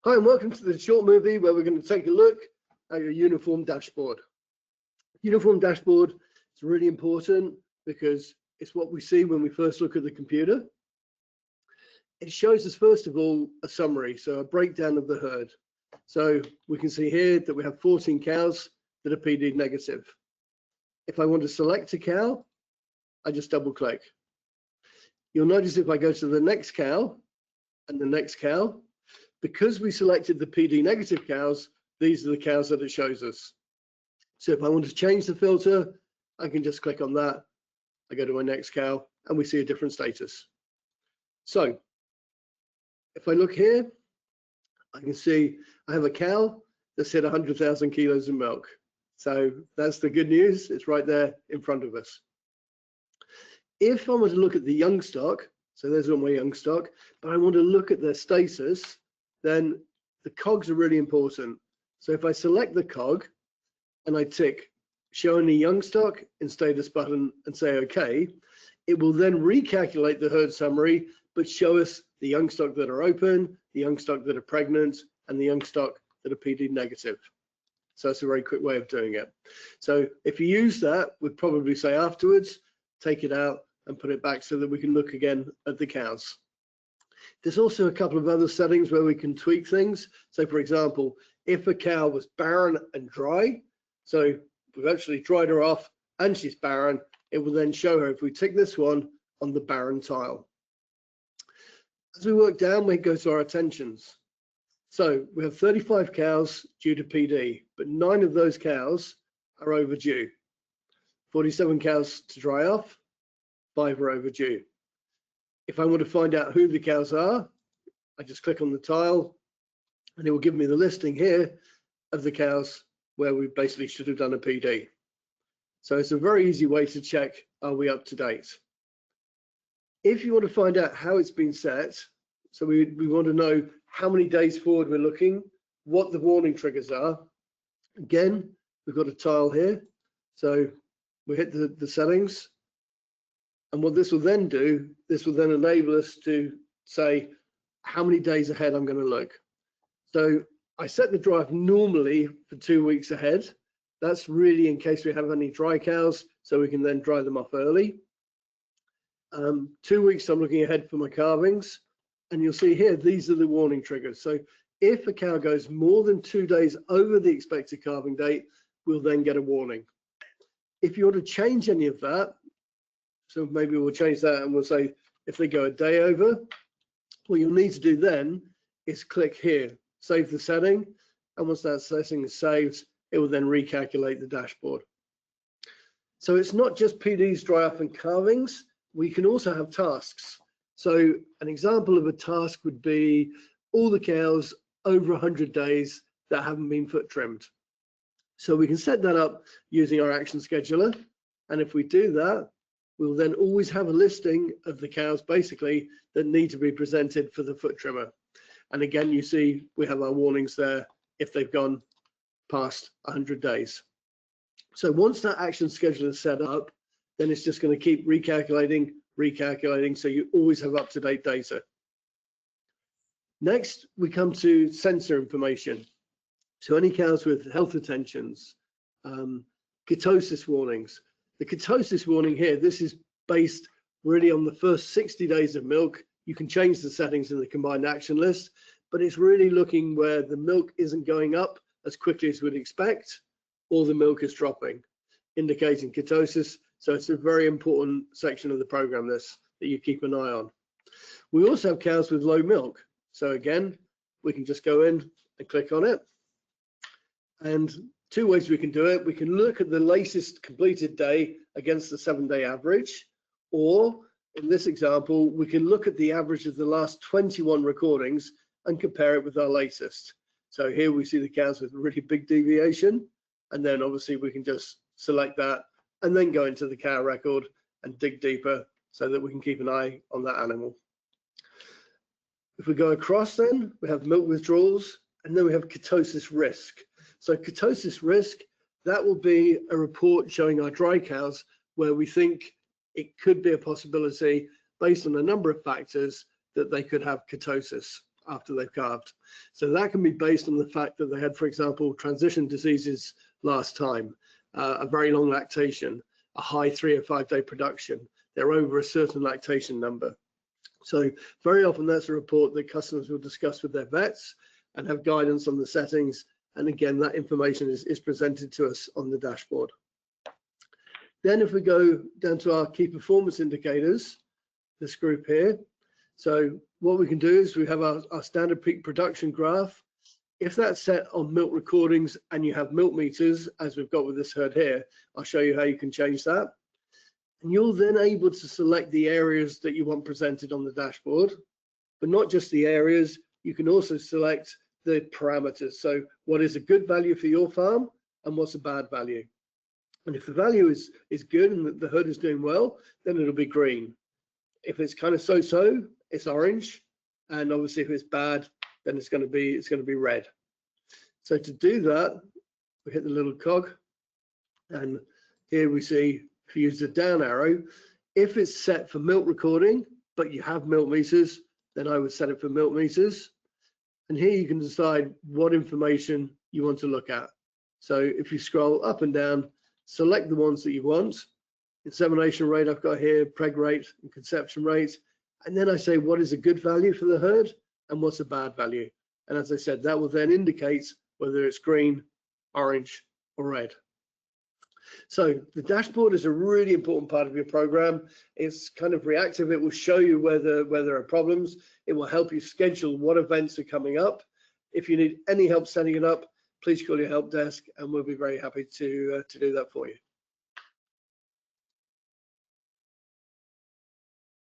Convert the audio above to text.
Hi and welcome to the short movie where we're going to take a look at your uniform dashboard. Uniform dashboard is really important because it's what we see when we first look at the computer. It shows us first of all a summary, so a breakdown of the herd. So we can see here that we have 14 cows that are PD negative. If I want to select a cow, I just double click. You'll notice if I go to the next cow and the next cow, because we selected the PD negative cows, these are the cows that it shows us. So if I want to change the filter, I can just click on that. I go to my next cow and we see a different status. So if I look here, I can see I have a cow that's hit 100,000 kilos of milk. So that's the good news. It's right there in front of us. If I want to look at the young stock, so there's all my young stock, but I want to look at their status, then the cogs are really important. So if I select the cog and I tick show only young stock in status button and say OK, it will then recalculate the herd summary, but show us the young stock that are open, the young stock that are pregnant, and the young stock that are PD negative. So that's a very quick way of doing it. So if you use that, we'd probably say afterwards, take it out and put it back so that we can look again at the cows. There's also a couple of other settings where we can tweak things. So for example, if a cow was barren and dry, so we've actually dried her off and she's barren, it will then show her if we tick this one on the barren tile. As we work down, we go to our attentions. So we have 35 cows due to PD, but 9 of those cows are overdue. 47 cows to dry off, 5 are overdue. If I want to find out who the cows are, I just click on the tile and it will give me the listing here of the cows where we basically should have done a PD. So it's a very easy way to check, are we up to date? If you want to find out how it's been set, so we want to know how many days forward we're looking, what the warning triggers are. Again, we've got a tile here. So we hit the settings. And what this will then do, this will then enable us to say how many days ahead I'm going to look. So I set the drive normally for 2 weeks ahead. That's really in case we have any dry cows, so we can then dry them off early. 2 weeks I'm looking ahead for my calvings. And you'll see here, these are the warning triggers. So if a cow goes more than 2 days over the expected calving date, we'll then get a warning. If you want to change any of that, so maybe we'll change that and we'll say if they go a day over, what you'll need to do then is click here, save the setting. And once that setting is saved, it will then recalculate the dashboard. So it's not just PDs, dry off and calvings. We can also have tasks. So an example of a task would be all the cows over 100 days that haven't been foot trimmed. So we can set that up using our action scheduler. And if we do that, we'll then always have a listing of the cows basically that need to be presented for the foot trimmer. And again, you see we have our warnings there if they've gone past 100 days. So once that action scheduler is set up, then it's just going to keep recalculating, so you always have up-to-date data. Next, we come to sensor information. So any cows with health attentions, ketosis warnings. The ketosis warning here, this is based really on the first 60 days of milk. You can change the settings in the combined action list, but it's really looking where the milk isn't going up as quickly as we'd expect, or the milk is dropping, indicating ketosis. So it's a very important section of the program, this, that you keep an eye on. We also have cows with low milk. So again, we can just go in and click on it. And 2 ways we can do it. We can look at the latest completed day against the 7-day average, or in this example, we can look at the average of the last 21 recordings and compare it with our latest. So here we see the cows with really big deviation, and then obviously we can just select that and then go into the cow record and dig deeper so that we can keep an eye on that animal. If we go across, then we have milk withdrawals, and then we have ketosis risk. So ketosis risk, that will be a report showing our dry cows where we think it could be a possibility based on a number of factors that they could have ketosis. after they've calved. So that can be based on the fact that they had, for example, transition diseases last time, a very long lactation, a high 3 or 5 day production. They're over a certain lactation number. So very often that's a report that customers will discuss with their vets and have guidance on the settings. And again, that information is presented to us on the dashboard. Then if we go down to our key performance indicators, this group here. So what we can do is we have our standard peak production graph. If that's set on milk recordings and you have milk meters, as we've got with this herd here, I'll show you how you can change that. And you're then able to select the areas that you want presented on the dashboard, but not just the areas, you can also select the parameters. So what is a good value for your farm and what's a bad value? And if the value is good and the herd is doing well, then it'll be green. If it's kind of so-so, it's orange. And obviously if it's bad, then it's going to be red. So to do that, we hit the little cog, and here we see, if you use the down arrow, if it's set for milk recording, but you have milk meters, then I would set it for milk meters. And here you can decide what information you want to look at. So if you scroll up and down, select the ones that you want. Insemination rate I've got here, preg rate and conception rate. And then I say what is a good value for the herd and what's a bad value. And as I said, that will then indicate whether it's green, orange, or red. So the dashboard is a really important part of your program. It's kind of reactive. It will show you where there are problems. It will help you schedule what events are coming up. If you need any help setting it up, please call your help desk and we'll be very happy to do that for you.